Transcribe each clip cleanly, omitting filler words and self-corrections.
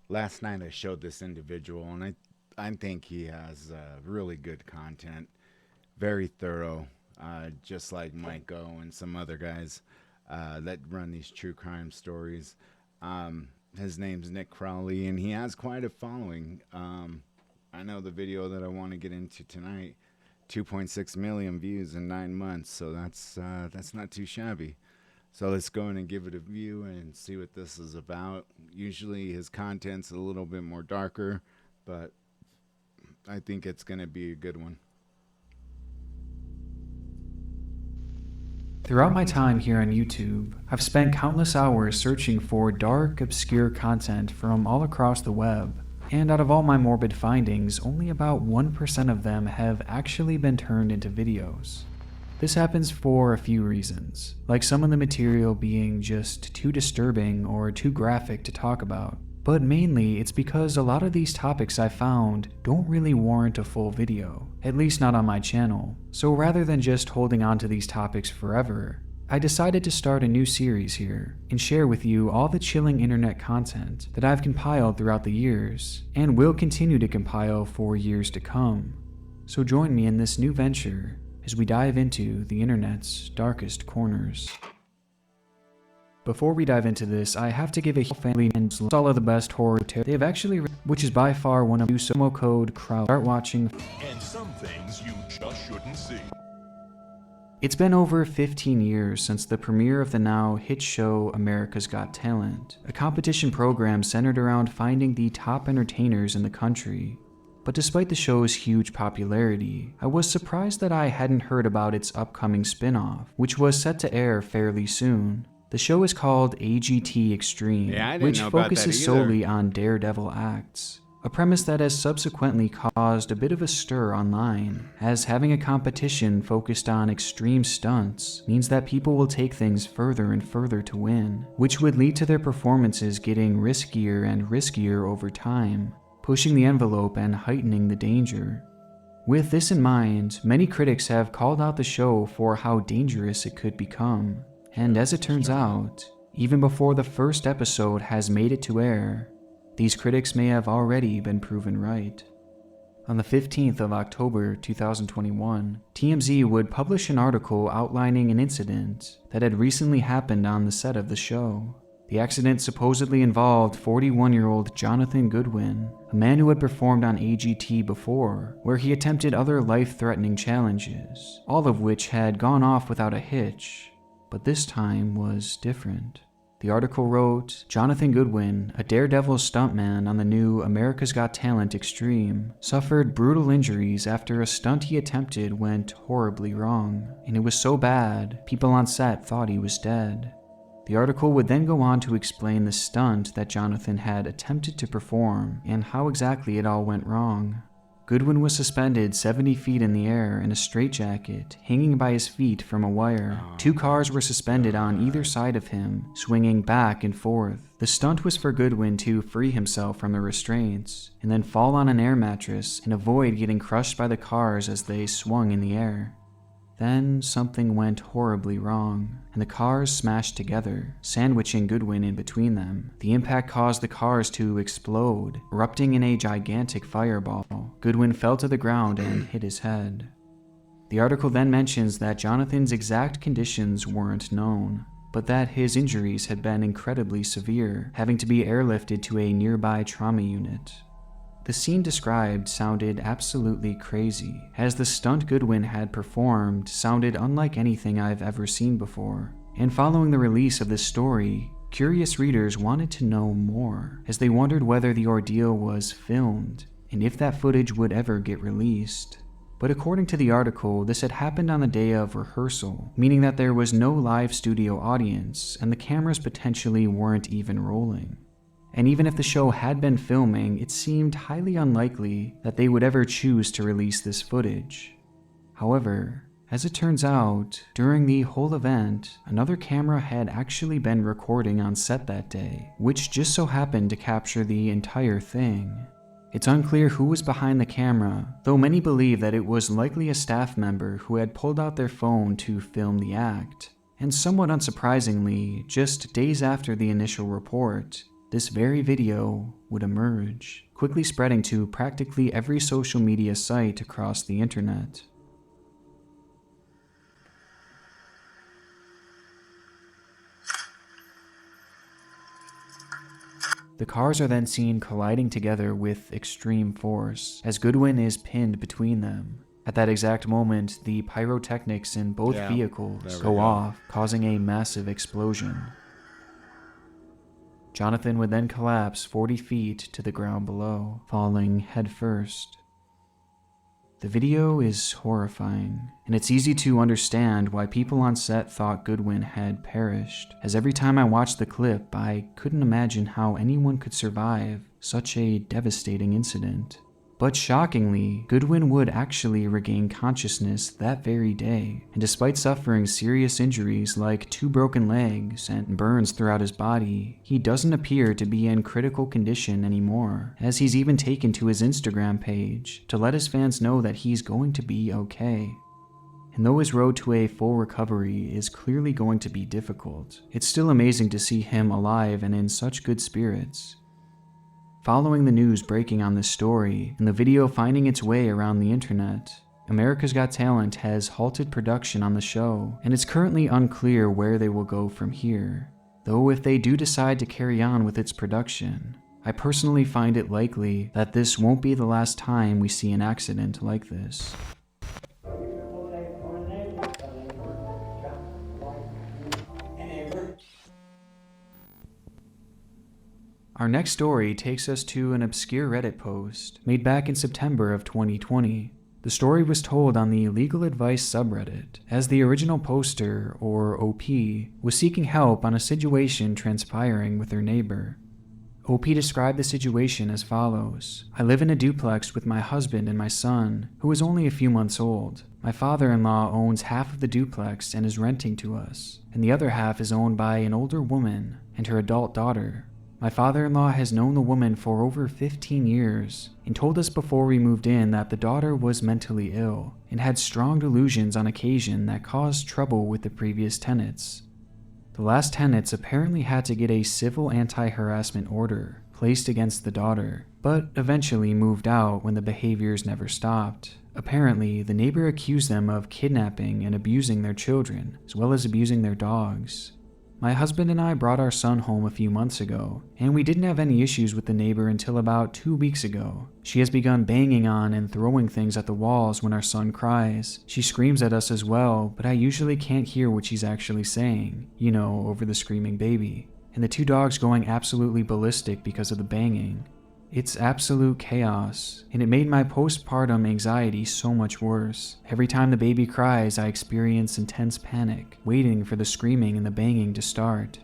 last night I showed this individual, and I think he has really good content, very thorough, just like Mike O and some other guys that run these true crime stories. His name's Nick Crowley, and he has quite a following. I know the video that I want to get into tonight, 2.6 million views in 9 months, so that's not too shabby. So let's go in and give it a view and see what this is about. Usually his content's a little bit more darker, but I think it's going to be a good one. Throughout my time here on YouTube, I've spent countless hours searching for dark, obscure content from all across the web. And out of all my morbid findings, only about 1% of them have actually been turned into videos. This happens for a few reasons, like some of the material being just too disturbing or too graphic to talk about. But mainly, it's because a lot of these topics I found don't really warrant a full video, at least not on my channel. So rather than just holding on to these topics forever, I decided to start a new series here and share with you all the chilling internet content that I've compiled throughout the years and will continue to compile for years to come. So join me in this new venture as we dive into the internet's darkest corners. Before we dive into this, I have to give a family and all of the best horror they have actually, which is by far one of you. Promo code Crowd. Start watching. And some things you just shouldn't see. It's been over 15 years since the premiere of the now hit show America's Got Talent, a competition program centered around finding the top entertainers in the country. But despite the show's huge popularity, I was surprised that I hadn't heard about its upcoming spin-off, which was set to air fairly soon. The show is called AGT Extreme, which focuses solely on Daredevil acts, a premise that has subsequently caused a bit of a stir online, as having a competition focused on extreme stunts means that people will take things further and further to win, which would lead to their performances getting riskier and riskier over time, pushing the envelope and heightening the danger. With this in mind, many critics have called out the show for how dangerous it could become. And as it turns out, even before the first episode has made it to air, these critics may have already been proven right. On the 15th of October 2021, TMZ would publish an article outlining an incident that had recently happened on the set of the show. The accident supposedly involved 41-year-old Jonathan Goodwin, a man who had performed on AGT before, where he attempted other life-threatening challenges, all of which had gone off without a hitch. But this time was different. The article wrote, Jonathan Goodwin, a Daredevil stuntman on the new America's Got Talent Extreme, suffered brutal injuries after a stunt he attempted went horribly wrong, and it was so bad, people on set thought he was dead. The article would then go on to explain the stunt that Jonathan had attempted to perform and how exactly it all went wrong. Goodwin was suspended 70 feet in the air in a straitjacket, hanging by his feet from a wire. Two cars were suspended on either side of him, swinging back and forth. The stunt was for Goodwin to free himself from the restraints, and then fall on an air mattress and avoid getting crushed by the cars as they swung in the air. Then something went horribly wrong, and the cars smashed together, sandwiching Goodwin in between them. The impact caused the cars to explode, erupting in a gigantic fireball. Goodwin fell to the ground and hit his head. The article then mentions that Jonathan's exact conditions weren't known, but that his injuries had been incredibly severe, having to be airlifted to a nearby trauma unit. The scene described sounded absolutely crazy, as the stunt Goodwin had performed sounded unlike anything I've ever seen before. And following the release of this story, curious readers wanted to know more, as they wondered whether the ordeal was filmed, and if that footage would ever get released. But according to the article, this had happened on the day of rehearsal, meaning that there was no live studio audience, and the cameras potentially weren't even rolling. And even if the show had been filming, it seemed highly unlikely that they would ever choose to release this footage. However, as it turns out, during the whole event, another camera had actually been recording on set that day, which just so happened to capture the entire thing. It's unclear who was behind the camera, though many believe that it was likely a staff member who had pulled out their phone to film the act. And somewhat unsurprisingly, just days after the initial report, this very video would emerge, quickly spreading to practically every social media site across the internet. The cars are then seen colliding together with extreme force, as Goodwin is pinned between them. At that exact moment, the pyrotechnics in both vehicles go off, causing a massive explosion. Jonathan would then collapse 40 feet to the ground below, falling headfirst. The video is horrifying, and it's easy to understand why people on set thought Goodwin had perished, as every time I watched the clip, I couldn't imagine how anyone could survive such a devastating incident. But shockingly, Goodwin would actually regain consciousness that very day, and despite suffering serious injuries like 2 broken legs and burns throughout his body, he doesn't appear to be in critical condition anymore, as he's even taken to his Instagram page to let his fans know that he's going to be okay. And though his road to a full recovery is clearly going to be difficult, it's still amazing to see him alive and in such good spirits. Following the news breaking on this story, and the video finding its way around the internet, America's Got Talent has halted production on the show, and it's currently unclear where they will go from here. Though if they do decide to carry on with its production, I personally find it likely that this won't be the last time we see an accident like this. Our next story takes us to an obscure Reddit post made back in September of 2020. The story was told on the Legal Advice subreddit, as the original poster, or OP, was seeking help on a situation transpiring with her neighbor. OP described the situation as follows. I live in a duplex with my husband and my son, who is only a few months old. My father-in-law owns half of the duplex and is renting to us, and the other half is owned by an older woman and her adult daughter. My father-in-law has known the woman for over 15 years and told us before we moved in that the daughter was mentally ill and had strong delusions on occasion that caused trouble with the previous tenants. The last tenants apparently had to get a civil anti-harassment order placed against the daughter, but eventually moved out when the behaviors never stopped. Apparently, the neighbor accused them of kidnapping and abusing their children, as well as abusing their dogs. My husband and I brought our son home a few months ago, and we didn't have any issues with the neighbor until about 2 weeks ago. She has begun banging on and throwing things at the walls when our son cries. She screams at us as well, but I usually can't hear what she's actually saying, over the screaming baby. And the 2 dogs going absolutely ballistic because of the banging. It's absolute chaos, and it made my postpartum anxiety so much worse. Every time the baby cries, I experience intense panic, waiting for the screaming and the banging to start.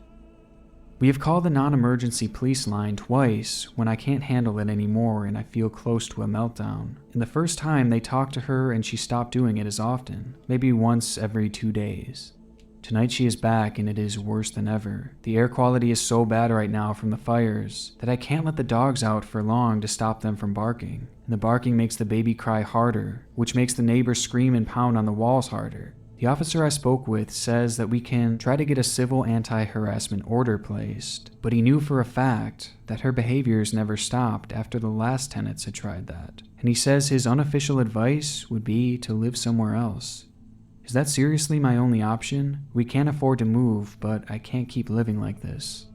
We have called the non-emergency police line twice when I can't handle it anymore and I feel close to a meltdown. And the first time they talked to her and she stopped doing it as often, maybe once every 2 days. Tonight she is back and it is worse than ever. The air quality is so bad right now from the fires that I can't let the dogs out for long to stop them from barking. And the barking makes the baby cry harder, which makes the neighbors scream and pound on the walls harder. The officer I spoke with says that we can try to get a civil anti-harassment order placed, but he knew for a fact that her behaviors never stopped after the last tenants had tried that. And he says his unofficial advice would be to live somewhere else. Is that seriously my only option? We can't afford to move, but I can't keep living like this.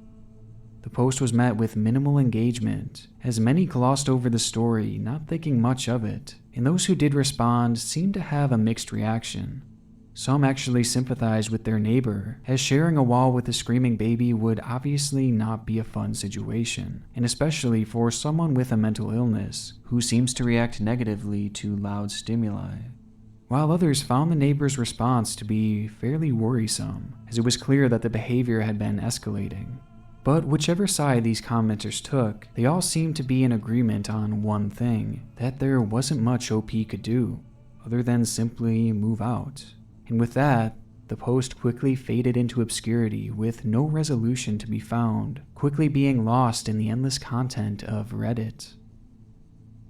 The post was met with minimal engagement, as many glossed over the story, not thinking much of it, and those who did respond seemed to have a mixed reaction. Some actually sympathized with their neighbor, as sharing a wall with a screaming baby would obviously not be a fun situation, and especially for someone with a mental illness who seems to react negatively to loud stimuli. While others found the neighbor's response to be fairly worrisome, as it was clear that the behavior had been escalating. But whichever side these commenters took, they all seemed to be in agreement on one thing, that there wasn't much OP could do, other than simply move out. And with that, the post quickly faded into obscurity with no resolution to be found, quickly being lost in the endless content of Reddit.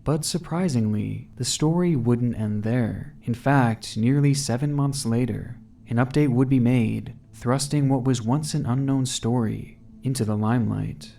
But surprisingly, the story wouldn't end there. In fact, nearly 7 months later, an update would be made, thrusting what was once an unknown story into the limelight.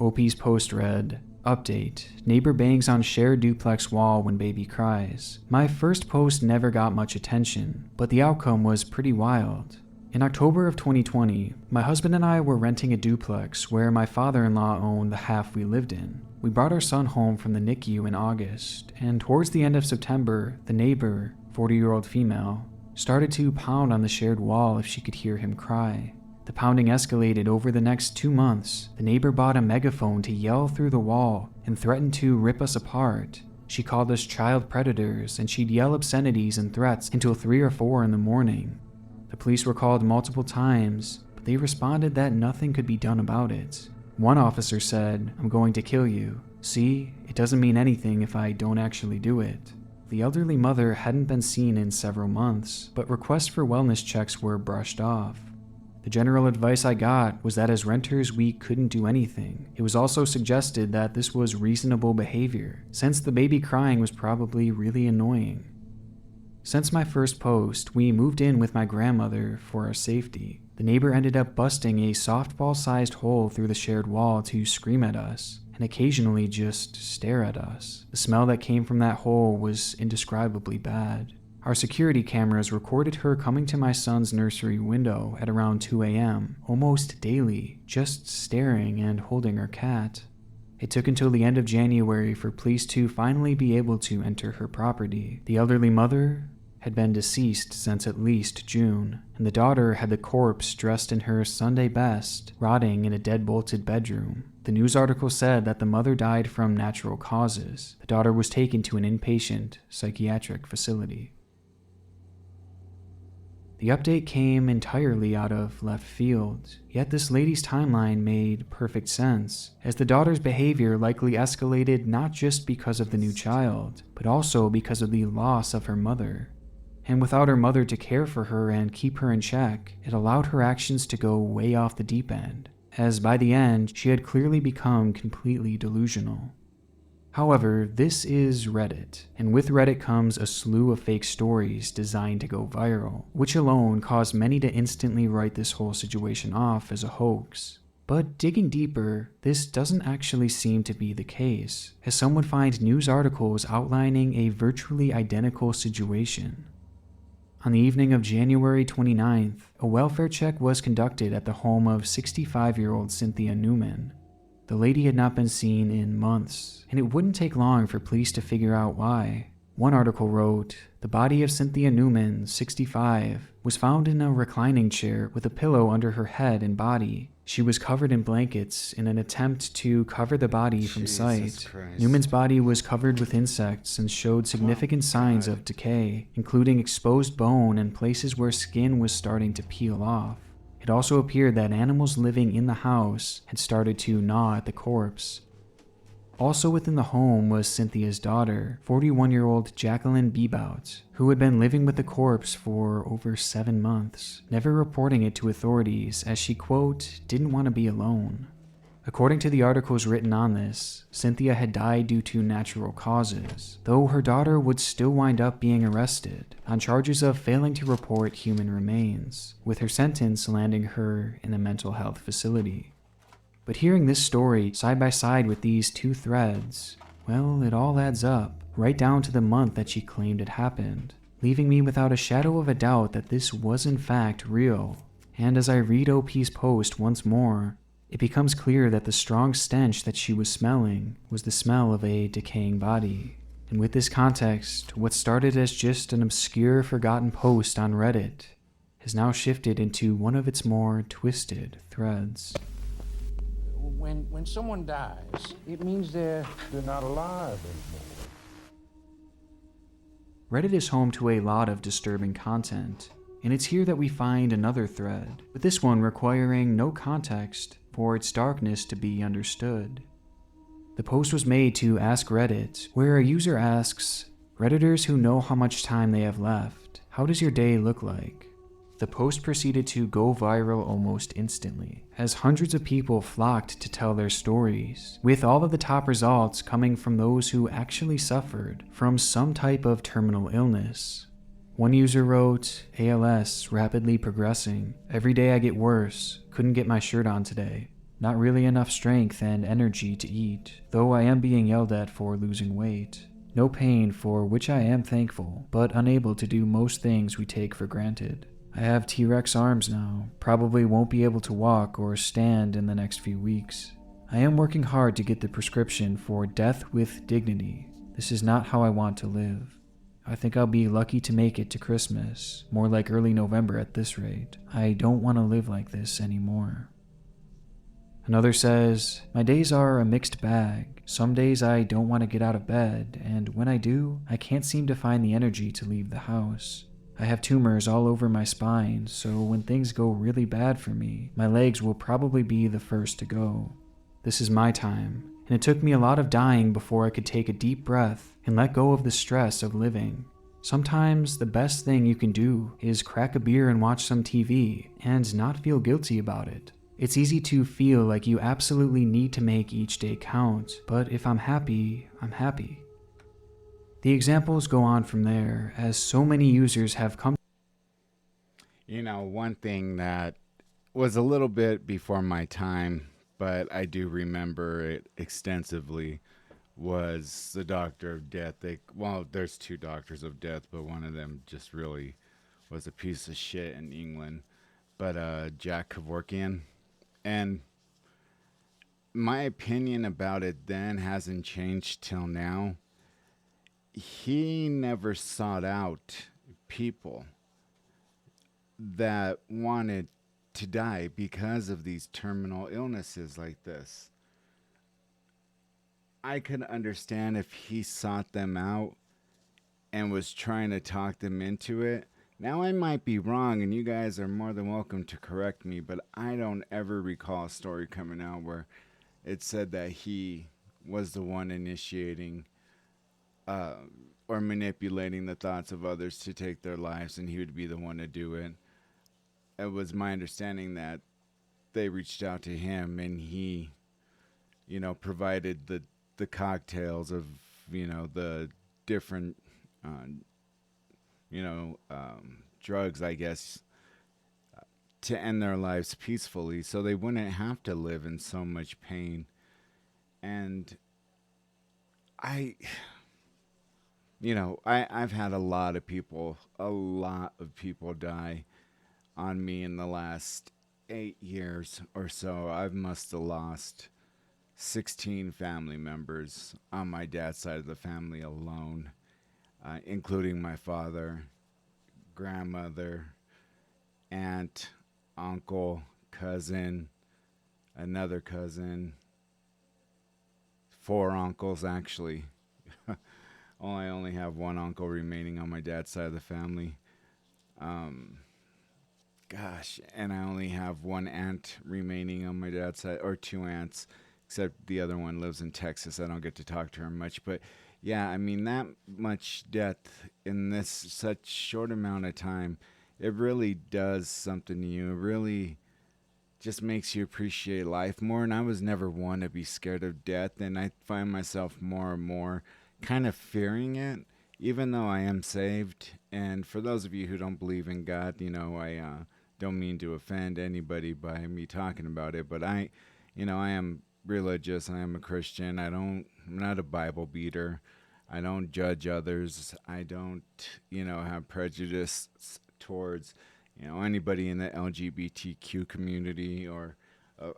OP's post read, "Update. Neighbor bangs on shared duplex wall when baby cries." My first post never got much attention, but the outcome was pretty wild. In October of 2020, my husband and I were renting a duplex where my father-in-law owned the half we lived in. We brought our son home from the NICU in August, and towards the end of September, the neighbor, 40-year-old female, started to pound on the shared wall if she could hear him cry. The pounding escalated over the next 2 months. The neighbor bought a megaphone to yell through the wall and threatened to rip us apart. She called us child predators, and she'd yell obscenities and threats until 3 or 4 in the morning. The police were called multiple times, but they responded that nothing could be done about it. One officer said, "I'm going to kill you. See, it doesn't mean anything if I don't actually do it." The elderly mother hadn't been seen in several months, but requests for wellness checks were brushed off. The general advice I got was that as renters we couldn't do anything. It was also suggested that this was reasonable behavior, since the baby crying was probably really annoying. Since my first post, we moved in with my grandmother for our safety. The neighbor ended up busting a softball-sized hole through the shared wall to scream at us, and occasionally just stare at us. The smell that came from that hole was indescribably bad. Our security cameras recorded her coming to my son's nursery window at around 2 a.m., almost daily, just staring and holding her cat. It took until the end of January for police to finally be able to enter her property. The elderly mother had been deceased since at least June, and the daughter had the corpse dressed in her Sunday best, rotting in a deadbolted bedroom. The news article said that the mother died from natural causes. The daughter was taken to an inpatient psychiatric facility. The update came entirely out of left field, yet this lady's timeline made perfect sense, as the daughter's behavior likely escalated not just because of the new child, but also because of the loss of her mother. And without her mother to care for her and keep her in check, it allowed her actions to go way off the deep end, as by the end, she had clearly become completely delusional. However, this is Reddit, and with Reddit comes a slew of fake stories designed to go viral, which alone caused many to instantly write this whole situation off as a hoax. But digging deeper, this doesn't actually seem to be the case, as some would find news articles outlining a virtually identical situation. On the evening of January 29th, a welfare check was conducted at the home of 65-year-old Cynthia Newman. The lady had not been seen in months, and it wouldn't take long for police to figure out why. One article wrote, "The body of Cynthia Newman, 65, was found in a reclining chair with a pillow under her head and body. She was covered in blankets in an attempt to cover the body from sight. Newman's body was covered with insects and showed significant signs of decay, including exposed bone and places where skin was starting to peel off. It also appeared that animals living in the house had started to gnaw at the corpse." Also within the home was Cynthia's daughter, 41-year-old Jacqueline Bebout, who had been living with the corpse for over 7 months, never reporting it to authorities as she, quote, "didn't want to be alone." According to the articles written on this, Cynthia had died due to natural causes, though her daughter would still wind up being arrested on charges of failing to report human remains, with her sentence landing her in a mental health facility. But hearing this story side by side with these two threads, well, it all adds up, right down to the month that she claimed it happened, leaving me without a shadow of a doubt that this was in fact real. And as I read OP's post once more, it becomes clear that the strong stench that she was smelling was the smell of a decaying body. And with this context, what started as just an obscure, forgotten post on Reddit has now shifted into one of its more twisted threads. When someone dies, it means they're not alive anymore. Reddit is home to a lot of disturbing content, and it's here that we find another thread, with this one requiring no context for its darkness to be understood. The post was made to Ask Reddit, where a user asks, "Redditors who know how much time they have left, how does your day look like?" The post proceeded to go viral almost instantly, as hundreds of people flocked to tell their stories, with all of the top results coming from those who actually suffered from some type of terminal illness. One user wrote, "ALS rapidly progressing. Every day I get worse. Couldn't get my shirt on today." Not really enough strength and energy to eat, though I am being yelled at for losing weight. No pain, for which I am thankful, but unable to do most things we take for granted. I have T-Rex arms now, probably won't be able to walk or stand in the next few weeks. I am working hard to get the prescription for death with dignity. This is not how I want to live. I think I'll be lucky to make it to Christmas, more like early November at this rate. I don't want to live like this anymore. Another says, my days are a mixed bag. Some days I don't want to get out of bed, and when I do, I can't seem to find the energy to leave the house. I have tumors all over my spine, so when things go really bad for me, my legs will probably be the first to go. This is my time, and it took me a lot of dying before I could take a deep breath and let go of the stress of living. Sometimes the best thing you can do is crack a beer and watch some TV and not feel guilty about it. It's easy to feel like you absolutely need to make each day count, but if I'm happy, I'm happy. The examples go on from there, as so many users have come. You know, one thing that was a little bit before my time, but I do remember it extensively, was the Doctor of Death. Well, there's two Doctors of Death, but one of them just really was a piece of shit in England. But Jack Kevorkian. And my opinion about it then hasn't changed till now. He never sought out people that wanted to die because of these terminal illnesses like this. I could understand if he sought them out and was trying to talk them into it. Now, I might be wrong, and you guys are more than welcome to correct me, but I don't ever recall a story coming out where it said that he was the one initiating or manipulating the thoughts of others to take their lives, and he would be the one to do it. It was my understanding that they reached out to him, and he, provided the cocktails of, the different, drugs, I guess, to end their lives peacefully so they wouldn't have to live in so much pain. And I've had a lot of people die on me in the last 8 years or so. I must have lost 16 family members on my dad's side of the family alone, including my father, grandmother, aunt, uncle, cousin, another cousin, 4 uncles actually. I only have 1 uncle remaining on my dad's side of the family. And I only have 1 aunt remaining on my dad's side, or 2 aunts, except the other one lives in Texas. I don't get to talk to her much, but yeah, I mean, that much death in this such short amount of time, it really does something to you. It really just makes you appreciate life more. And I was never one to be scared of death, and I find myself more and more kind of fearing it, even though I am saved. And for those of you who don't believe in God, I don't mean to offend anybody by me talking about it, but I am religious. I am a Christian. I'm not a Bible beater. I don't judge others. I don't, have prejudice towards, anybody in the LGBTQ community, or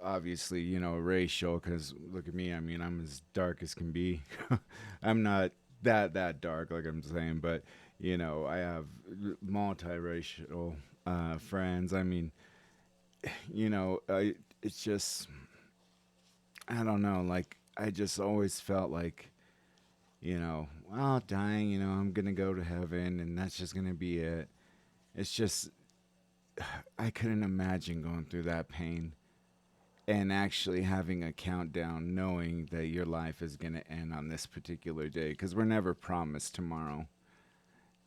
obviously, racial, because look at me. I mean, I'm as dark as can be. I'm not that dark, like I'm saying, but, I have multiracial friends. I mean, it's just, I don't know, like, I just always felt like, dying, I'm going to go to heaven and that's just going to be it. It's just, I couldn't imagine going through that pain and actually having a countdown, knowing that your life is going to end on this particular day, because we're never promised tomorrow.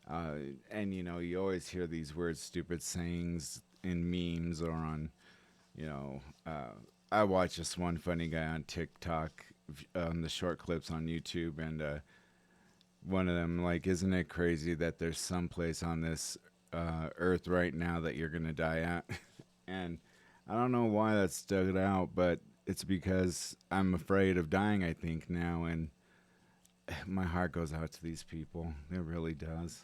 And, you always hear these weird, stupid sayings in memes or on, I watch this one funny guy on TikTok, on the short clips on YouTube, and one of them, like, isn't it crazy that there's some place on this earth right now that you're going to die at? And I don't know why that stuck out, but it's because I'm afraid of dying, I think, now, and my heart goes out to these people. It really does.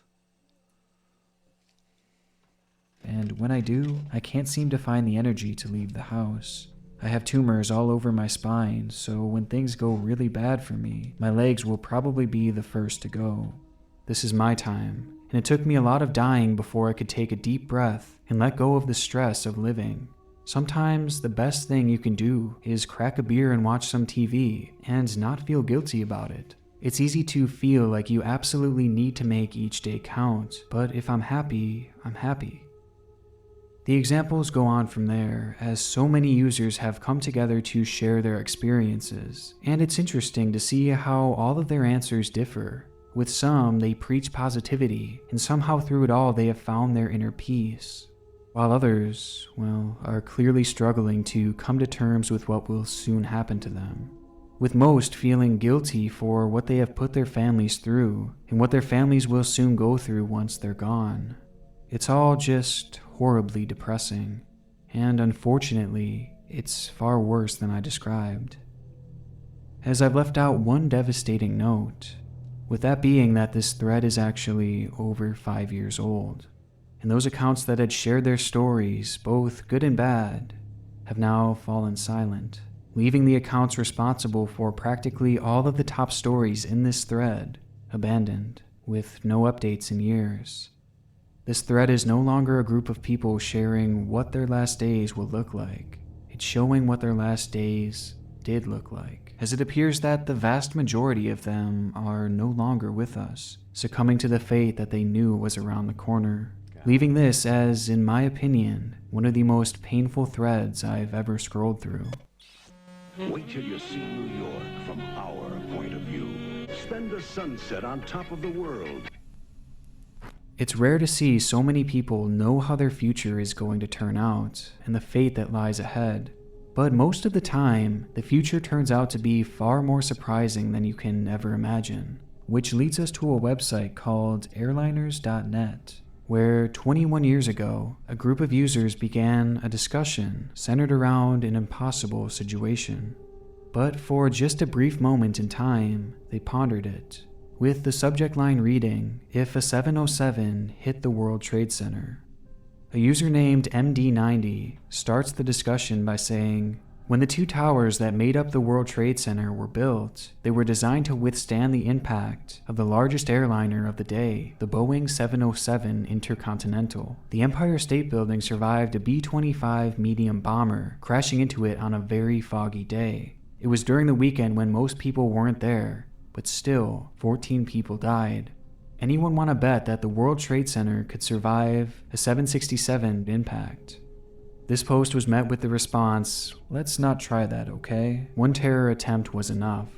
And when I do, I can't seem to find the energy to leave the house. I have tumors all over my spine, so when things go really bad for me, my legs will probably be the first to go. This is my time, and it took me a lot of dying before I could take a deep breath and let go of the stress of living. Sometimes the best thing you can do is crack a beer and watch some TV and not feel guilty about it. It's easy to feel like you absolutely need to make each day count, but if I'm happy, I'm happy. The examples go on from there, as so many users have come together to share their experiences, and it's interesting to see how all of their answers differ. With some, they preach positivity, and somehow through it all they have found their inner peace, while others, well, are clearly struggling to come to terms with what will soon happen to them. With most feeling guilty for what they have put their families through, and what their families will soon go through once they're gone. It's all just horribly depressing, and unfortunately, it's far worse than I described. As I've left out one devastating note, with that being that this thread is actually over 5 years old, and those accounts that had shared their stories, both good and bad, have now fallen silent, leaving the accounts responsible for practically all of the top stories in this thread abandoned, with no updates in years. This thread is no longer a group of people sharing what their last days will look like. It's showing what their last days did look like, as it appears that the vast majority of them are no longer with us, succumbing to the fate that they knew was around the corner, leaving this as, in my opinion, one of the most painful threads I've ever scrolled through. Wait till you see New York from our point of view. Spend a sunset on top of the world. It's rare to see so many people know how their future is going to turn out and the fate that lies ahead. But most of the time, the future turns out to be far more surprising than you can ever imagine, which leads us to a website called airliners.net, where 21 years ago, a group of users began a discussion centered around an impossible situation. But for just a brief moment in time, they pondered it, with the subject line reading, "If a 707 hit the World Trade Center." A user named MD90 starts the discussion by saying, "When the two towers that made up the World Trade Center were built, they were designed to withstand the impact of the largest airliner of the day, the Boeing 707 Intercontinental. The Empire State Building survived a B-25 medium bomber crashing into it on a very foggy day. It was during the weekend when most people weren't there, but still, 14 people died. Anyone want to bet that the World Trade Center could survive a 767 impact?" This post was met with the response, "Let's not try that, okay? One terror attempt was enough."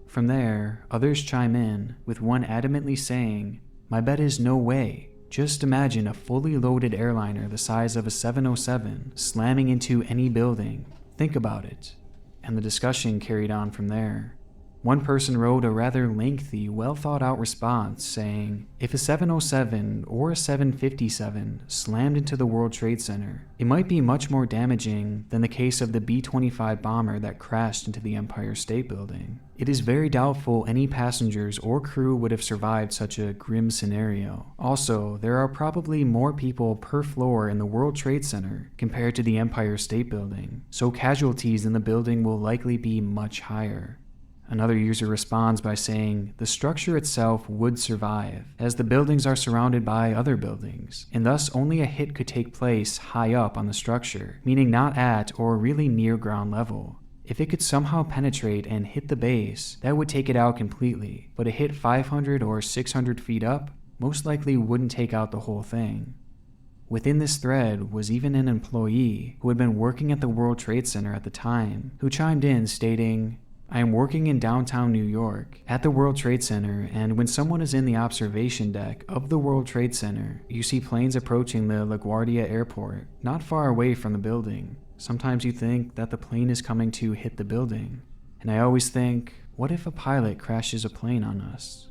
From there, others chime in, with one adamantly saying, "My bet is no way. Just imagine a fully loaded airliner the size of a 707 slamming into any building. Think about it." And the discussion carried on from there. One person wrote a rather lengthy, well-thought-out response saying, "If a 707 or a 757 slammed into the World Trade Center, it might be much more damaging than the case of the B-25 bomber that crashed into the Empire State Building. It is very doubtful any passengers or crew would have survived such a grim scenario. Also, there are probably more people per floor in the World Trade Center compared to the Empire State Building, so casualties in the building will likely be much higher." Another user responds by saying, "The structure itself would survive, as the buildings are surrounded by other buildings, and thus only a hit could take place high up on the structure, meaning not at or really near ground level. If it could somehow penetrate and hit the base, that would take it out completely, but a hit 500 or 600 feet up most likely wouldn't take out the whole thing." Within this thread was even an employee who had been working at the World Trade Center at the time, who chimed in stating, "I am working in downtown New York at the World Trade Center, and when someone is in the observation deck of the World Trade Center, you see planes approaching the LaGuardia Airport, not far away from the building. Sometimes you think that the plane is coming to hit the building. And I always think, what if a pilot crashes a plane on us?"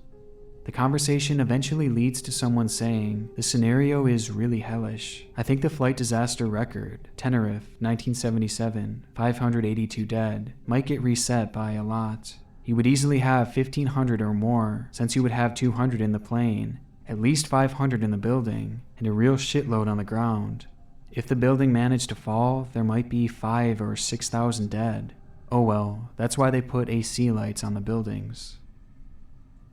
The conversation eventually leads to someone saying, "The scenario is really hellish. I think the flight disaster record, Tenerife, 1977, 582 dead, might get reset by a lot. You would easily have 1,500 or more, since you would have 200 in the plane, at least 500 in the building, and a real shitload on the ground. If the building managed to fall, there might be 5,000 or 6,000 dead. Oh well, that's why they put AC lights on the buildings."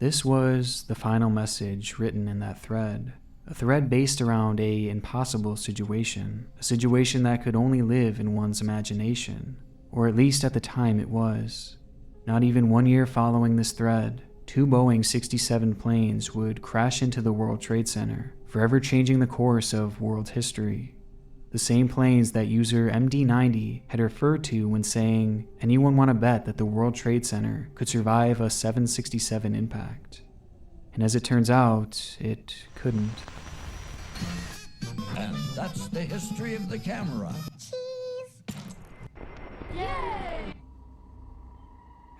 This was the final message written in that thread. A thread based around an impossible situation, a situation that could only live in one's imagination, or at least at the time it was. Not even 1 year following this thread, 2 Boeing 67 planes would crash into the World Trade Center, forever changing the course of world history. The same planes that user MD90 had referred to when saying, "Anyone want to bet that the World Trade Center could survive a 767 impact?" And as it turns out, it couldn't. And that's the history of the camera.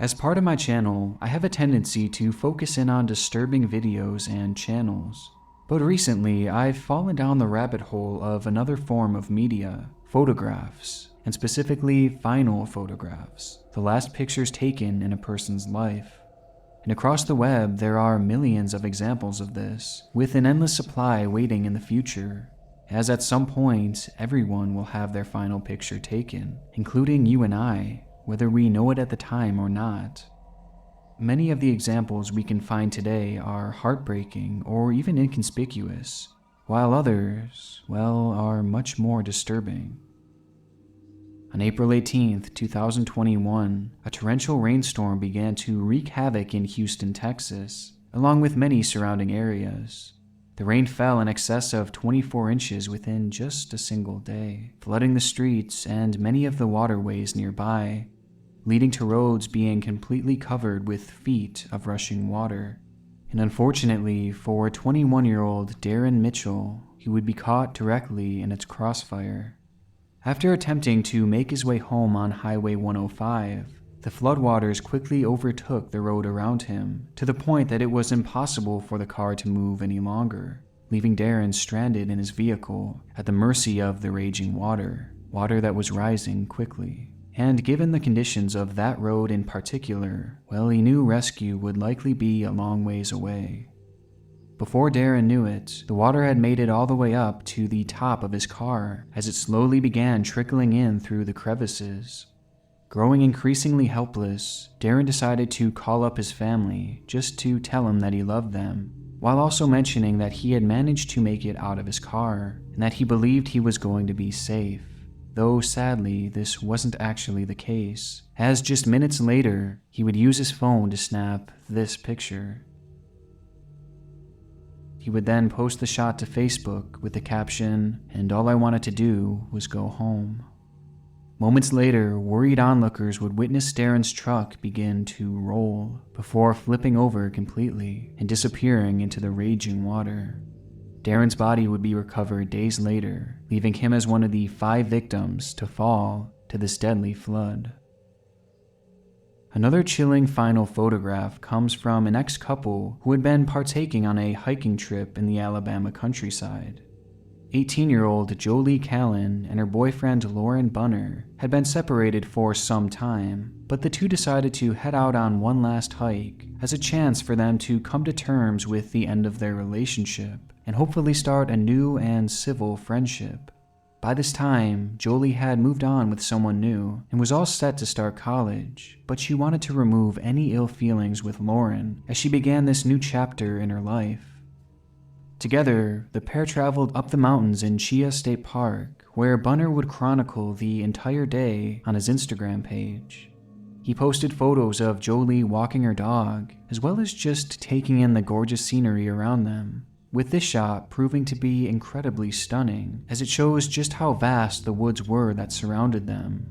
As part of my channel, I have a tendency to focus in on disturbing videos and channels. But recently, I've fallen down the rabbit hole of another form of media, photographs, and specifically final photographs, the last pictures taken in a person's life. And across the web, there are millions of examples of this, with an endless supply waiting in the future, as at some point, everyone will have their final picture taken, including you and I, whether we know it at the time or not. Many of the examples we can find today are heartbreaking or even inconspicuous, while others, well, are much more disturbing. On April 18th, 2021, a torrential rainstorm began to wreak havoc in Houston, Texas, along with many surrounding areas. The rain fell in excess of 24 inches within just a single day, flooding the streets and many of the waterways nearby, leading to roads being completely covered with feet of rushing water. And unfortunately for 21-year-old Darren Mitchell, he would be caught directly in its crossfire. After attempting to make his way home on Highway 105, the floodwaters quickly overtook the road around him, to the point that it was impossible for the car to move any longer, leaving Darren stranded in his vehicle at the mercy of the raging water that was rising quickly. And given the conditions of that road in particular, well, he knew rescue would likely be a long ways away. Before Darren knew it, the water had made it all the way up to the top of his car as it slowly began trickling in through the crevices. Growing increasingly helpless, Darren decided to call up his family just to tell him that he loved them, while also mentioning that he had managed to make it out of his car and that he believed he was going to be safe. Though sadly, this wasn't actually the case, as just minutes later, he would use his phone to snap this picture. He would then post the shot to Facebook with the caption, "And all I wanted to do was go home." Moments later, worried onlookers would witness Darren's truck begin to roll before flipping over completely and disappearing into the raging water. Darren's body would be recovered days later, leaving him as one of the 5 victims to fall to this deadly flood. Another chilling final photograph comes from an ex-couple who had been partaking on a hiking trip in the Alabama countryside. 18-year-old Jolie Callan and her boyfriend Lauren Bunner had been separated for some time, but the two decided to head out on one last hike as a chance for them to come to terms with the end of their relationship and hopefully start a new and civil friendship. By this time, Jolie had moved on with someone new and was all set to start college, but she wanted to remove any ill feelings with Lauren as she began this new chapter in her life. Together, the pair traveled up the mountains in Chia State Park, where Bunner would chronicle the entire day on his Instagram page. He posted photos of Jolie walking her dog, as well as just taking in the gorgeous scenery around them, with this shot proving to be incredibly stunning, as it shows just how vast the woods were that surrounded them.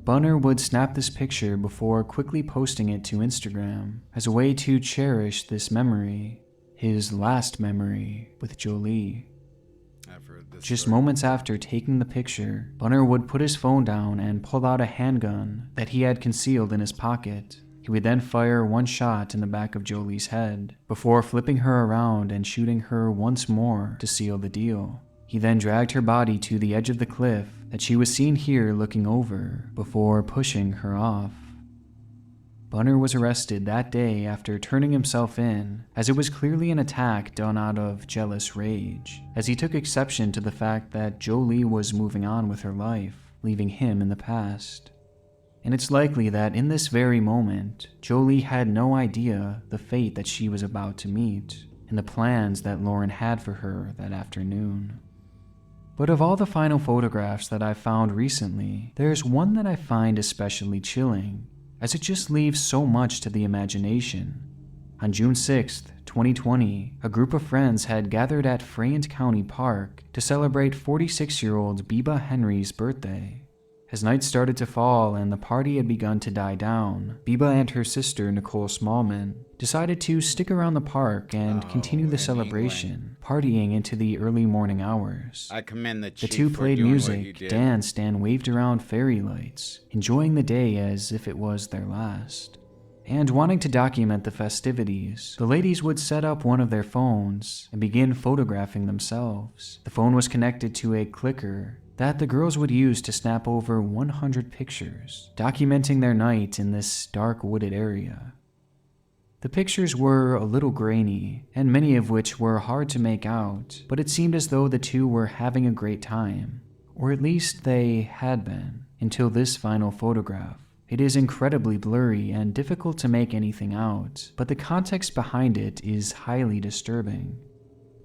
Bunner would snap this picture before quickly posting it to Instagram as a way to cherish this memory, his last memory with Jolie. Just moments after taking the picture, Bunner would put his phone down and pull out a handgun that he had concealed in his pocket, He would then fire one shot in the back of Jolie's head, before flipping her around and shooting her once more to seal the deal. He then dragged her body to the edge of the cliff that she was seen here looking over, before pushing her off. Bunner was arrested that day after turning himself in, as it was clearly an attack done out of jealous rage, as he took exception to the fact that Jolie was moving on with her life, leaving him in the past. And it's likely that in this very moment, Jolie had no idea the fate that she was about to meet, and the plans that Lauren had for her that afternoon. But of all the final photographs that I've found recently, there's one that I find especially chilling, as it just leaves so much to the imagination. On June 6th, 2020, a group of friends had gathered at Frayant County Park to celebrate 46-year-old Biba Henry's birthday. As night started to fall and the party had begun to die down, Biba and her sister, Nicole Smallman, decided to stick around the park and continue the celebration, partying into the early morning hours. I commend the The chief two for played doing what he music, did. danced, and waved around fairy lights, enjoying the day as if it was their last. And wanting to document the festivities, the ladies would set up one of their phones and begin photographing themselves. The phone was connected to a clicker that the girls would use to snap over 100 pictures, documenting their night in this dark wooded area. The pictures were a little grainy, and many of which were hard to make out, but it seemed as though the two were having a great time, or at least they had been, until this final photograph. It is incredibly blurry and difficult to make anything out, but the context behind it is highly disturbing.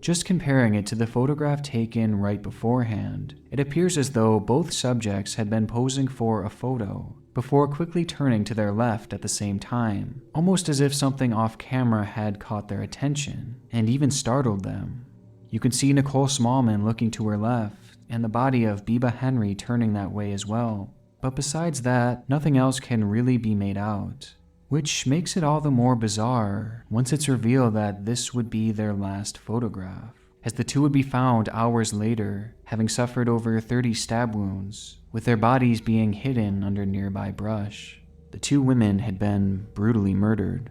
Just comparing it to the photograph taken right beforehand, it appears as though both subjects had been posing for a photo, before quickly turning to their left at the same time, almost as if something off camera had caught their attention, and even startled them. You can see Nicole Smallman looking to her left, and the body of Biba Henry turning that way as well. But besides that, nothing else can really be made out, which makes it all the more bizarre once it's revealed that this would be their last photograph, as the two would be found hours later, having suffered over 30 stab wounds, with their bodies being hidden under nearby brush. The two women had been brutally murdered.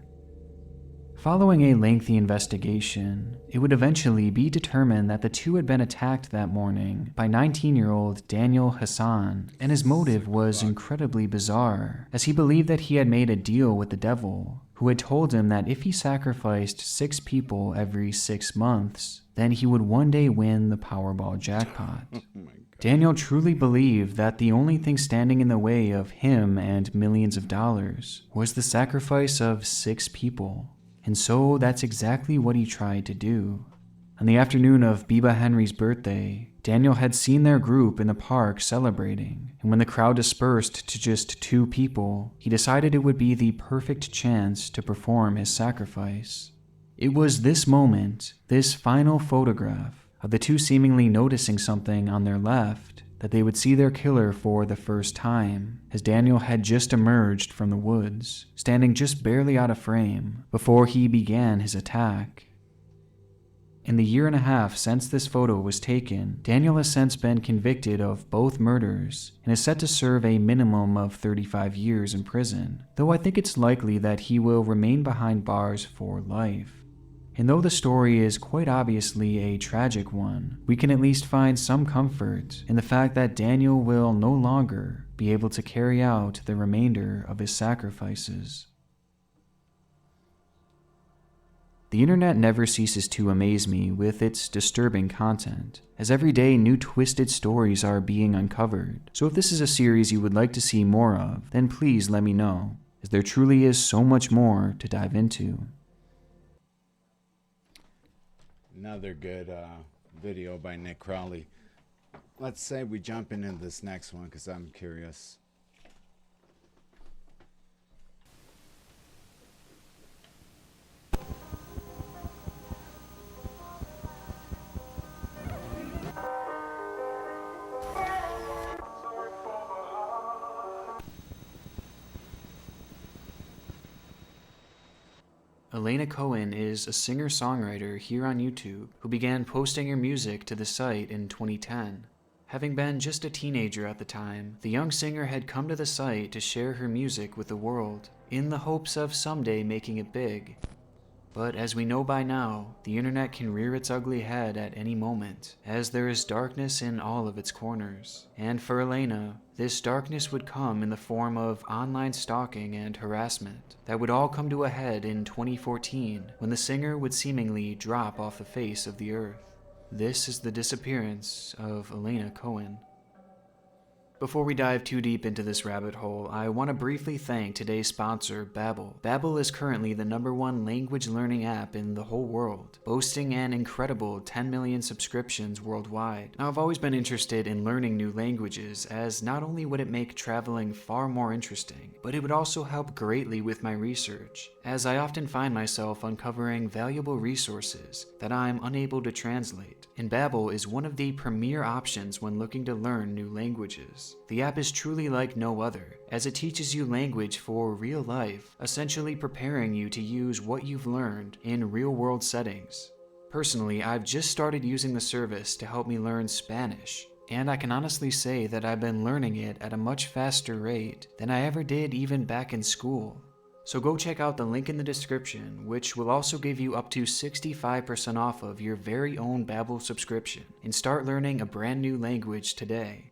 Following a lengthy investigation, it would eventually be determined that the two had been attacked that morning by 19-year-old Daniel Hassan, and his motive was incredibly bizarre, as he believed that he had made a deal with the devil, who had told him that if he sacrificed 6 people every 6 months, then he would one day win the Powerball jackpot. Daniel truly believed that the only thing standing in the way of him and millions of dollars was the sacrifice of 6 people. And so that's exactly what he tried to do. On the afternoon of Biba Henry's birthday, Daniel had seen their group in the park celebrating, and when the crowd dispersed to just 2 people, he decided it would be the perfect chance to perform his sacrifice. It was this moment, this final photograph, of the two seemingly noticing something on their left, that they would see their killer for the first time, as Daniel had just emerged from the woods, standing just barely out of frame, before he began his attack. In the year and a half since this photo was taken, Daniel has since been convicted of both murders, and is set to serve a minimum of 35 years in prison, though I think it's likely that he will remain behind bars for life. And though the story is quite obviously a tragic one, we can at least find some comfort in the fact that Daniel will no longer be able to carry out the remainder of his sacrifices. The internet never ceases to amaze me with its disturbing content, as every day new twisted stories are being uncovered. So if this is a series you would like to see more of, then please let me know, as there truly is so much more to dive into. Another good video by Nick Crowley. Let's say we jump into this next one because I'm curious. Elena Cohen is a singer-songwriter here on YouTube who began posting her music to the site in 2010. Having been just a teenager at the time, the young singer had come to the site to share her music with the world. in the hopes of someday making it big. But as we know by now, the internet can rear its ugly head at any moment, as there is darkness in all of its corners. And for Elena, this darkness would come in the form of online stalking and harassment that would all come to a head in 2014, when the singer would seemingly drop off the face of the earth. This is the disappearance of Elena Cohen. Before we dive too deep into this rabbit hole, I want to briefly thank today's sponsor, Babbel. Babbel is currently the #1 language learning app in the whole world, boasting an incredible 10 million subscriptions worldwide. Now, I've always been interested in learning new languages, as not only would it make traveling far more interesting, but it would also help greatly with my research, as I often find myself uncovering valuable resources that I'm unable to translate. And Babbel is one of the premier options when looking to learn new languages. The app is truly like no other, as it teaches you language for real life, essentially preparing you to use what you've learned in real-world settings. Personally, I've just started using the service to help me learn Spanish, and I can honestly say that I've been learning it at a much faster rate than I ever did even back in school. So go check out the link in the description, which will also give you up to 65% off of your very own Babbel subscription, and start learning a brand new language today.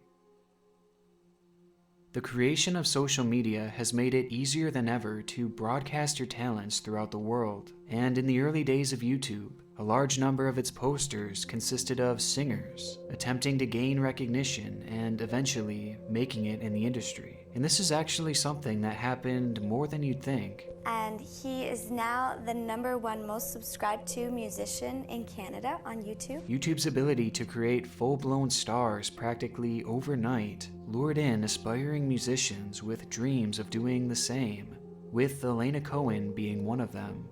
The creation of social media has made it easier than ever to broadcast your talents throughout the world, and in the early days of YouTube, a large number of its posters consisted of singers attempting to gain recognition and eventually making it in the industry. And this is actually something that happened more than you'd think. And he is now the #1 most subscribed to musician in Canada on YouTube. YouTube's ability to create full-blown stars practically overnight lured in aspiring musicians with dreams of doing the same, with Elena Cohen being one of them.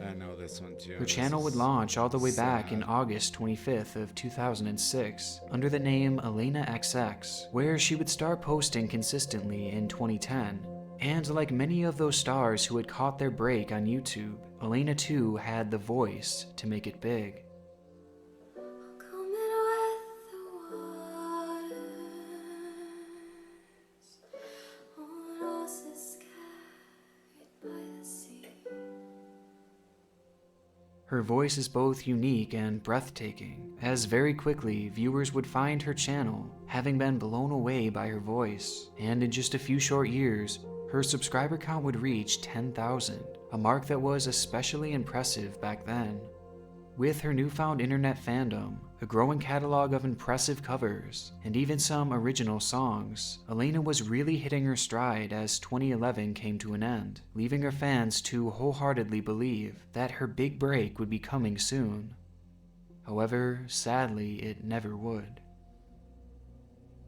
I know this one too. Her channel would launch all the way back in August 25th of 2006 under the name Elena XX, where she would start posting consistently in 2010. And like many of those stars who had caught their break on YouTube, Elena too had the voice to make it big. Her voice is both unique and breathtaking, as very quickly viewers would find her channel, having been blown away by her voice, and in just a few short years, her subscriber count would reach 10,000, a mark that was especially impressive back then. With her newfound internet fandom, a growing catalog of impressive covers, and even some original songs, Elena was really hitting her stride as 2011 came to an end, leaving her fans to wholeheartedly believe that her big break would be coming soon. However, sadly, it never would.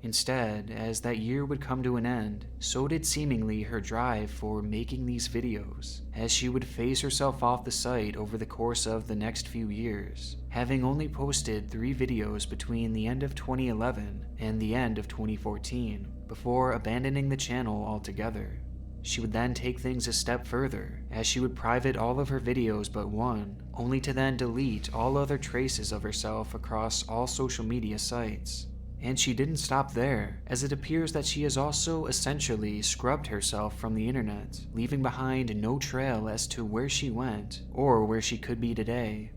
Instead, as that year would come to an end, so did seemingly her drive for making these videos, as she would phase herself off the site over the course of the next few years, having only posted 3 videos between the end of 2011 and the end of 2014, before abandoning the channel altogether. She would then take things a step further, as she would private all of her videos but one, only to then delete all other traces of herself across all social media sites. And she didn't stop there, as it appears that she has also essentially scrubbed herself from the internet, leaving behind no trail as to where she went or where she could be today.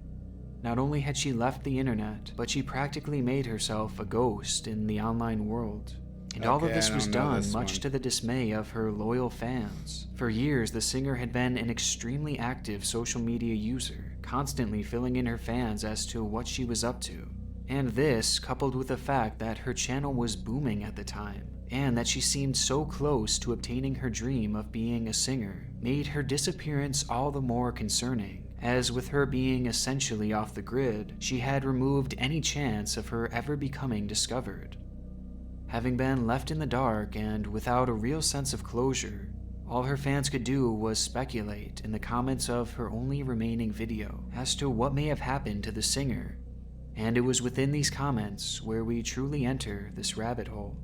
Not only had she left the internet, but she practically made herself a ghost in the online world. And all of this was done much to the dismay of her loyal fans. For years, the singer had been an extremely active social media user, constantly filling in her fans as to what she was up to. And this, coupled with the fact that her channel was booming at the time, and that she seemed so close to obtaining her dream of being a singer, made her disappearance all the more concerning, as with her being essentially off the grid, she had removed any chance of her ever becoming discovered. Having been left in the dark and without a real sense of closure, all her fans could do was speculate in the comments of her only remaining video as to what may have happened to the singer. And it was within these comments where we truly enter this rabbit hole.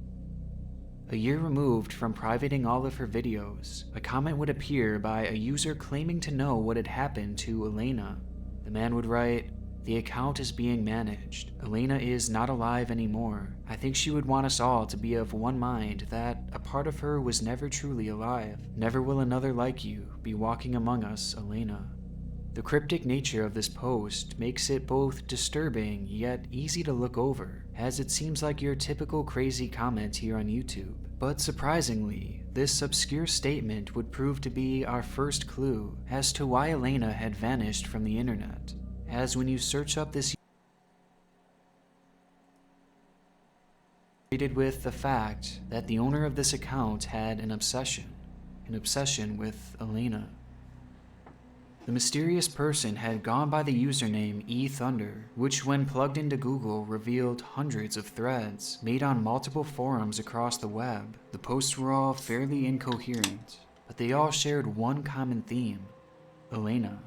A year removed from privating all of her videos, a comment would appear by a user claiming to know what had happened to Elena. The man would write, The account is being managed. Elena is not alive anymore. I think she would want us all to be of one mind that a part of her was never truly alive. Never will another like you be walking among us, Elena. The cryptic nature of this post makes it both disturbing yet easy to look over, as it seems like your typical crazy comment here on YouTube. But surprisingly, this obscure statement would prove to be our first clue as to why Elena had vanished from the internet, as when you search up this treated with the fact that the owner of this account had an obsession with Elena. The mysterious person had gone by the username eThunder, which when plugged into Google revealed hundreds of threads made on multiple forums across the web. The posts were all fairly incoherent, but they all shared one common theme: Elena.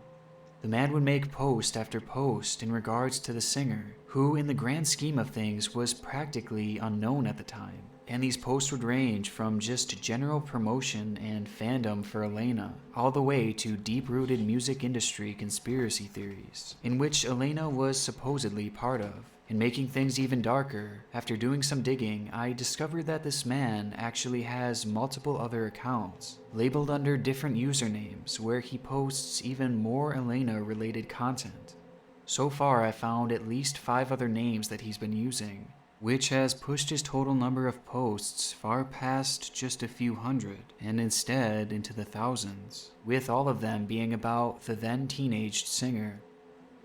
The man would make post after post in regards to the singer, who in the grand scheme of things was practically unknown at the time. And these posts would range from just general promotion and fandom for Elena, all the way to deep-rooted music industry conspiracy theories, in which Elena was supposedly part of. And making things even darker, after doing some digging, I discovered that this man actually has multiple other accounts, labeled under different usernames, where he posts even more Elena-related content. So far, I found at least 5 other names that he's been using, which has pushed his total number of posts far past just a few hundred, and instead into the thousands, with all of them being about the then teenaged singer.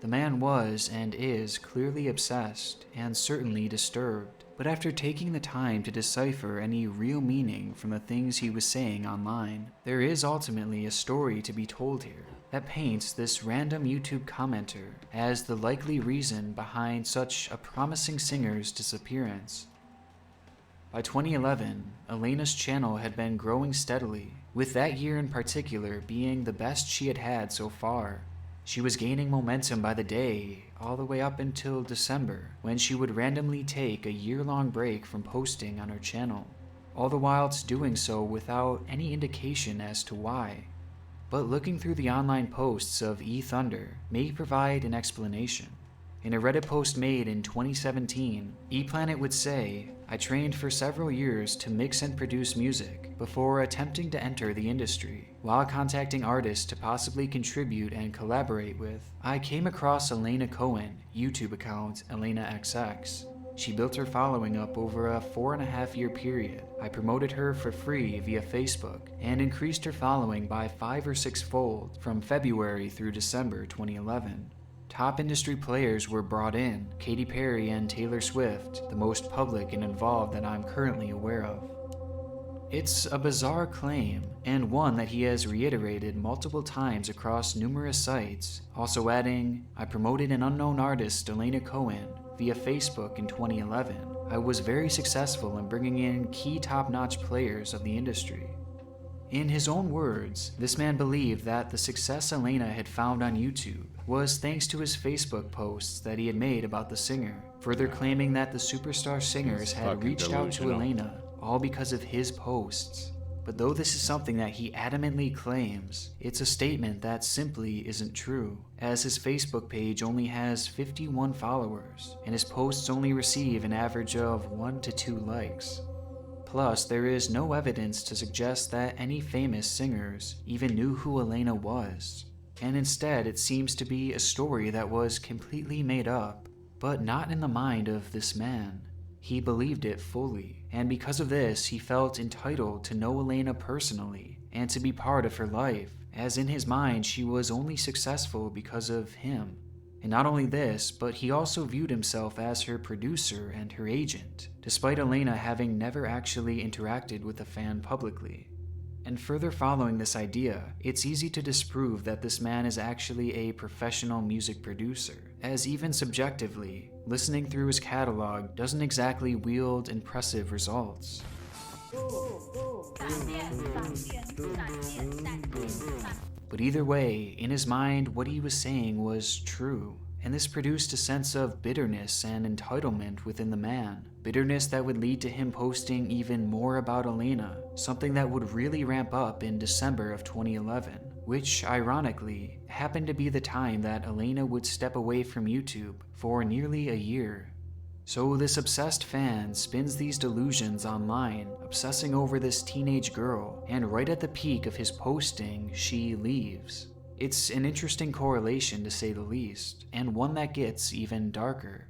The man was and is clearly obsessed and certainly disturbed, but after taking the time to decipher any real meaning from the things he was saying online, there is ultimately a story to be told here that paints this random YouTube commenter as the likely reason behind such a promising singer's disappearance. By 2011, Elena's channel had been growing steadily, with that year in particular being the best she had had so far. She was gaining momentum by the day, all the way up until December, when she would randomly take a year-long break from posting on her channel, all the while doing so without any indication as to why. But looking through the online posts of eThunder may provide an explanation. In a Reddit post made in 2017, ePlanet would say, "I trained for several years to mix and produce music before attempting to enter the industry. While contacting artists to possibly contribute and collaborate with, I came across Elena Cohen, YouTube account ElenaXX. She built her following up over a 4.5-year period. I promoted her for free via Facebook and increased her following by 5 or 6-fold from February through December 2011. Top industry players were brought in, Katy Perry and Taylor Swift, the most public and involved that I'm currently aware of." It's a bizarre claim, and one that he has reiterated multiple times across numerous sites, also adding, "I promoted an unknown artist, Elena Cohen, via Facebook in 2011. I was very successful in bringing in key top-notch players of the industry." In his own words, this man believed that the success Elena had found on YouTube was thanks to his Facebook posts that he had made about the singer, further claiming that the superstar singers had reached out to Elena all because of his posts. But though this is something that he adamantly claims, it's a statement that simply isn't true, as his Facebook page only has 51 followers, and his posts only receive an average of 1 to 2 likes. Plus, there is no evidence to suggest that any famous singers even knew who Elena was, and instead it seems to be a story that was completely made up, but not in the mind of this man. He believed it fully, and because of this, he felt entitled to know Elena personally and to be part of her life, as in his mind she was only successful because of him. And not only this, but he also viewed himself as her producer and her agent, despite Elena having never actually interacted with a fan publicly. And further following this idea, it's easy to disprove that this man is actually a professional music producer, as even subjectively, listening through his catalog doesn't exactly wield impressive results. But either way, in his mind, what he was saying was true, and this produced a sense of bitterness and entitlement within the man. Bitterness that would lead to him posting even more about Elena, something that would really ramp up in December of 2011, which ironically happened to be the time that Elena would step away from YouTube for nearly a year. So this obsessed fan spins these delusions online, obsessing over this teenage girl, and right at the peak of his posting, she leaves. It's an interesting correlation to say the least, and one that gets even darker.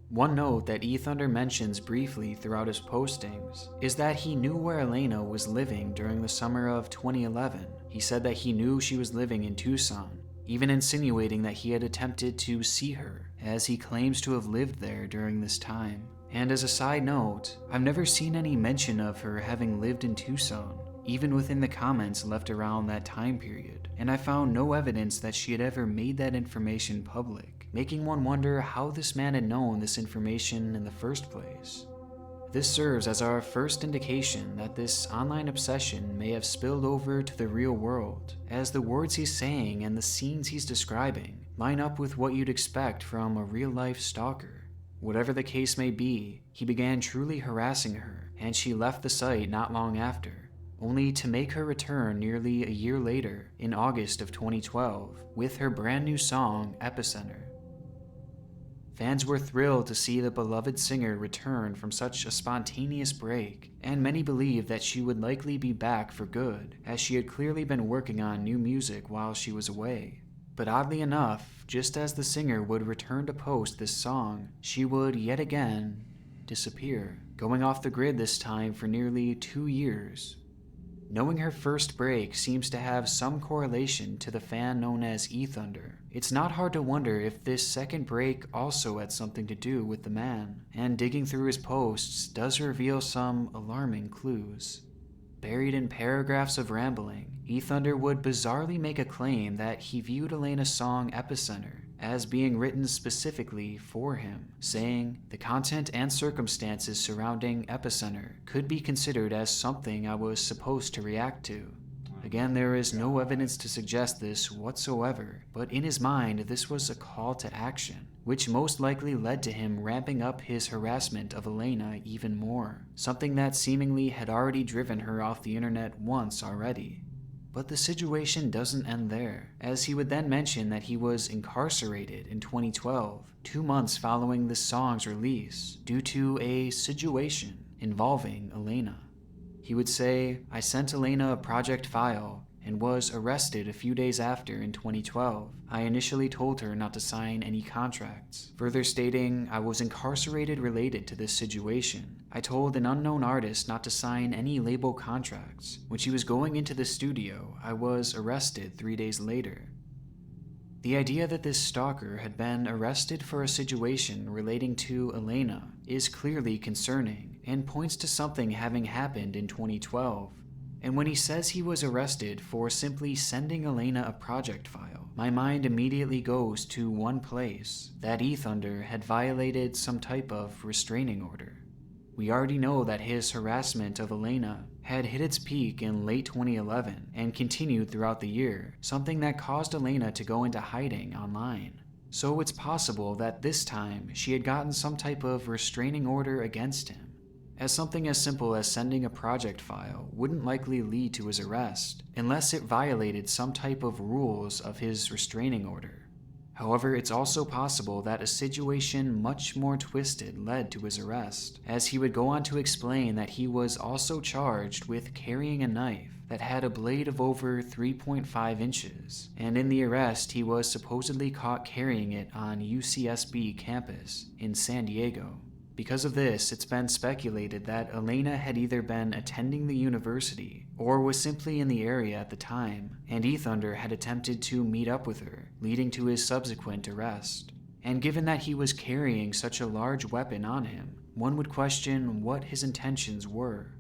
One note that eThunder mentions briefly throughout his postings is that he knew where Elena was living during the summer of 2011. He said that he knew she was living in Tucson, even insinuating that he had attempted to see her, as he claims to have lived there during this time. And as a side note, I've never seen any mention of her having lived in Tucson, even within the comments left around that time period, and I found no evidence that she had ever made that information public, making one wonder how this man had known this information in the first place. This serves as our first indication that this online obsession may have spilled over to the real world, as the words he's saying and the scenes he's describing line up with what you'd expect from a real-life stalker. Whatever the case may be, he began truly harassing her, and she left the site not long after, only to make her return nearly a year later, in August of 2012, with her brand new song, Epicenter. Fans were thrilled to see the beloved singer return from such a spontaneous break, and many believed that she would likely be back for good, as she had clearly been working on new music while she was away. But oddly enough, just as the singer would return to post this song, she would yet again disappear, going off the grid this time for nearly 2 years. Knowing her first break seems to have some correlation to the fan known as eThunder, it's not hard to wonder if this second break also had something to do with the man, and digging through his posts does reveal some alarming clues. Buried in paragraphs of rambling, eThunder would bizarrely make a claim that he viewed Elena's song Epicenter as being written specifically for him, saying, "The content and circumstances surrounding Epicenter could be considered as something I was supposed to react to." Again, there is no evidence to suggest this whatsoever, but in his mind this was a call to action, which most likely led to him ramping up his harassment of Elena even more, something that seemingly had already driven her off the internet once already. But the situation doesn't end there, as he would then mention that he was incarcerated in 2012, 2 months following the song's release, due to a situation involving Elena. He would say, "I sent Elena a project file and was arrested a few days after in 2012. I initially told her not to sign any contracts," further stating, "I was incarcerated related to this situation. I told an unknown artist not to sign any label contracts. When she was going into the studio, I was arrested 3 days later." The idea that this stalker had been arrested for a situation relating to Elena is clearly concerning and points to something having happened in 2012. And when he says he was arrested for simply sending Elena a project file, my mind immediately goes to one place, that eThunder had violated some type of restraining order. We already know that his harassment of Elena had hit its peak in late 2011 and continued throughout the year, something that caused Elena to go into hiding online. So it's possible that this time she had gotten some type of restraining order against him, as something as simple as sending a project file wouldn't likely lead to his arrest unless it violated some type of rules of his restraining order. However, it's also possible that a situation much more twisted led to his arrest, as he would go on to explain that he was also charged with carrying a knife that had a blade of over 3.5 inches, and in the arrest he was supposedly caught carrying it on UCSB campus in San Diego. Because of this, it's been speculated that Elena had either been attending the university or was simply in the area at the time, and eThunder had attempted to meet up with her, leading to his subsequent arrest. And given that he was carrying such a large weapon on him, one would question what his intentions were.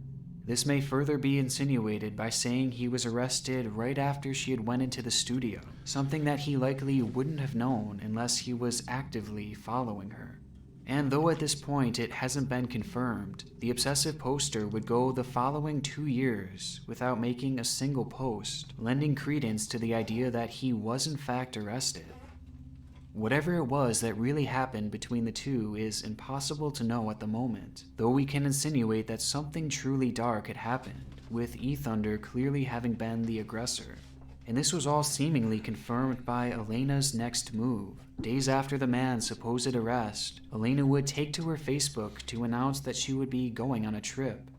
This may further be insinuated by saying he was arrested right after she had went into the studio, something that he likely wouldn't have known unless he was actively following her. And though at this point it hasn't been confirmed, the obsessive poster would go the following 2 years without making a single post, lending credence to the idea that he was in fact arrested. Whatever it was that really happened between the two is impossible to know at the moment, though we can insinuate that something truly dark had happened, with eThunder clearly having been the aggressor. And this was all seemingly confirmed by Elena's next move. Days after the man's supposed arrest, Elena would take to her Facebook to announce that she would be going on a trip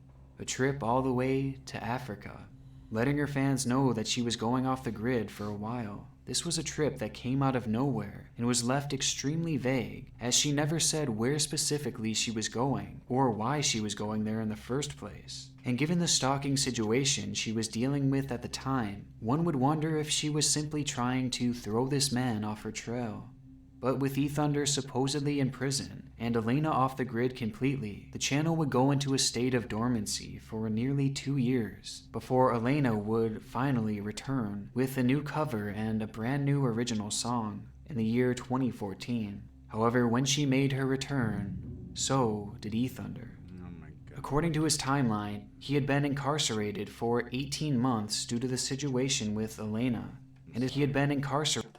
all the way to Africa, letting her fans know that she was going off the grid for a while. This was a trip that came out of nowhere and was left extremely vague, as she never said where specifically she was going or why she was going there in the first place. And given the stalking situation she was dealing with at the time, one would wonder if she was simply trying to throw this man off her trail. But with E-Thunder supposedly in prison and Elena off the grid completely, the channel would go into a state of dormancy for nearly 2 years before Elena would finally return with a new cover and a brand new original song in the year 2014. However, when she made her return, so did E-Thunder. According to his timeline, he had been incarcerated for 18 months due to the situation with Elena, and he had been incarcerated.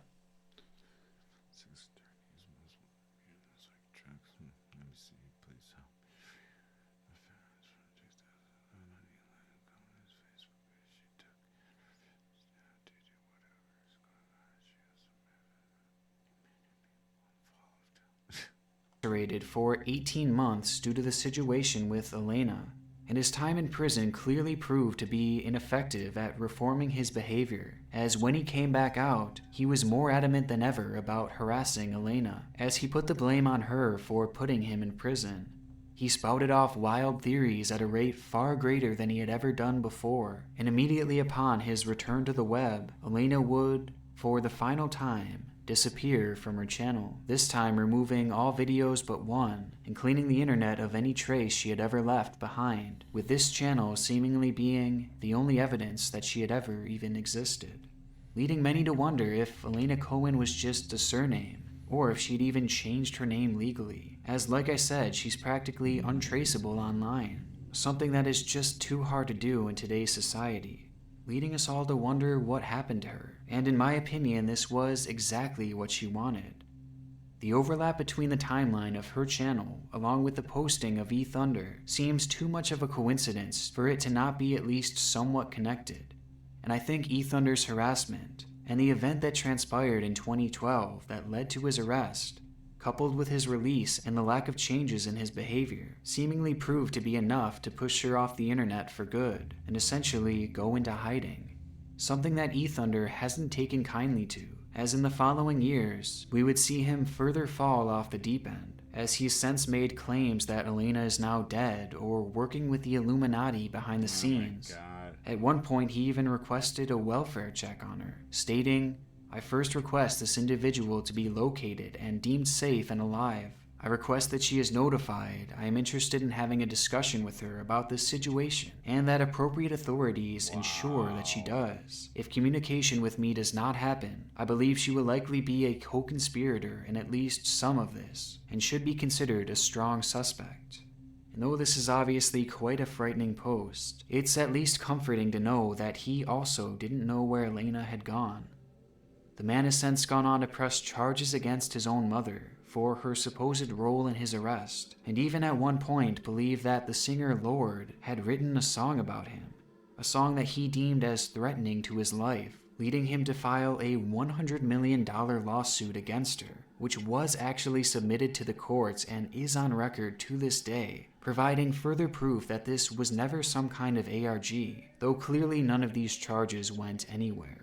For 18 months due to the situation with Elena, and his time in prison clearly proved to be ineffective at reforming his behavior, as when he came back out, he was more adamant than ever about harassing Elena, as he put the blame on her for putting him in prison. He spouted off wild theories at a rate far greater than he had ever done before, and immediately upon his return to the web, Elena would, for the final time, disappear from her channel, this time removing all videos but one and cleaning the internet of any trace she had ever left behind, with this channel seemingly being the only evidence that she had ever even existed, leading many to wonder if Elena Cohen was just a surname, or if she'd even changed her name legally, as like I said, she's practically untraceable online, something that is just too hard to do in today's society, leading us all to wonder what happened to her. And in my opinion, this was exactly what she wanted. The overlap between the timeline of her channel, along with the posting of E-Thunder, seems too much of a coincidence for it to not be at least somewhat connected. And I think E-Thunder's harassment, and the event that transpired in 2012 that led to his arrest, coupled with his release and the lack of changes in his behavior, seemingly proved to be enough to push her off the internet for good, and essentially go into hiding. Something that E-Thunder hasn't taken kindly to, as in the following years, we would see him further fall off the deep end, as he's since made claims that Elena is now dead or working with the Illuminati behind the scenes. At one point, he even requested a welfare check on her, stating, "I first request this individual to be located and deemed safe and alive. I request that she is notified. I am interested in having a discussion with her about this situation, and that appropriate authorities ensure that she does. If communication with me does not happen, I believe she will likely be a co-conspirator in at least some of this, and should be considered a strong suspect." And though this is obviously quite a frightening post, it's at least comforting to know that he also didn't know where Elena had gone. The man has since gone on to press charges against his own mother for her supposed role in his arrest, and even at one point believed that the singer Lorde had written a song about him, a song that he deemed as threatening to his life, leading him to file a $100 million lawsuit against her, which was actually submitted to the courts and is on record to this day, providing further proof that this was never some kind of ARG, though clearly none of these charges went anywhere.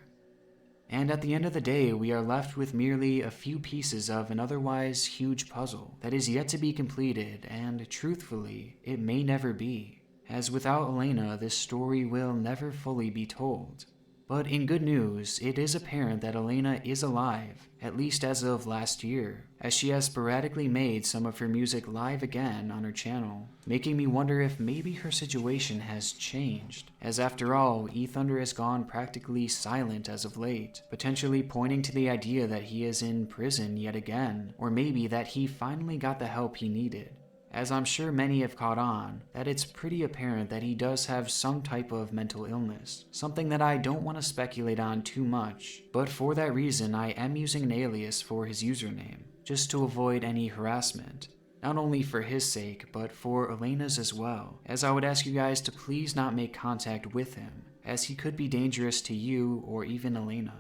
And at the end of the day, we are left with merely a few pieces of an otherwise huge puzzle that is yet to be completed, and truthfully, it may never be, as without Elena, this story will never fully be told. But in good news, it is apparent that Elena is alive, at least as of last year, as she has sporadically made some of her music live again on her channel, making me wonder if maybe her situation has changed, as after all, E-Thunder has gone practically silent as of late, potentially pointing to the idea that he is in prison yet again, or maybe that he finally got the help he needed. As I'm sure many have caught on, that it's pretty apparent that he does have some type of mental illness, something that I don't want to speculate on too much, but for that reason I am using an alias for his username, just to avoid any harassment, not only for his sake, but for Elena's as well, as I would ask you guys to please not make contact with him, as he could be dangerous to you or even Elena.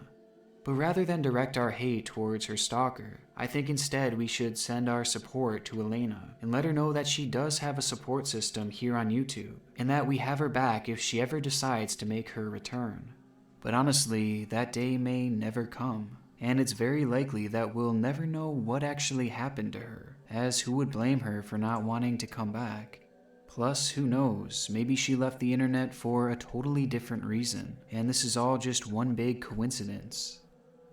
But rather than direct our hate towards her stalker, I think instead we should send our support to Elena and let her know that she does have a support system here on YouTube, and that we have her back if she ever decides to make her return. But honestly, that day may never come, and it's very likely that we'll never know what actually happened to her, as who would blame her for not wanting to come back? Plus, who knows, maybe she left the internet for a totally different reason, and this is all just one big coincidence.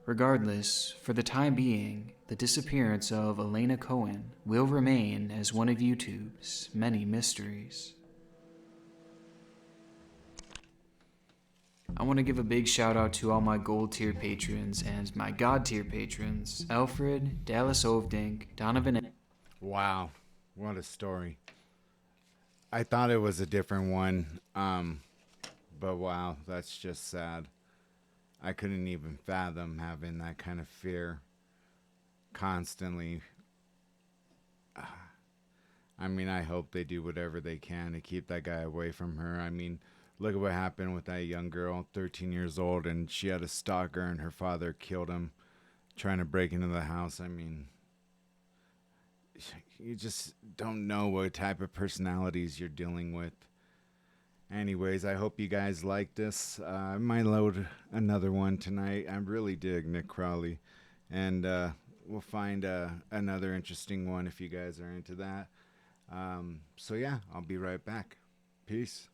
Regardless, for the time being, the disappearance of Elena Cohen will remain as one of YouTube's many mysteries. I want to give a big shout out to all my gold tier patrons and my god tier patrons, Alfred, Dallas Ovdink, Donovan. Wow, what a story. I thought it was a different one, but wow, that's just sad. I couldn't even fathom having that kind of fear constantly. I mean, I hope they do whatever they can to keep that guy away from her. I mean, look at what happened with that young girl, 13 years old, and she had a stalker and her father killed him trying to break into the house. I mean, you just don't know what type of personalities you're dealing with. Anyways, I hope you guys like this. I might load another one tonight. I really dig Nick Crowley. And we'll find another interesting one if you guys are into that. So yeah, I'll be right back. Peace.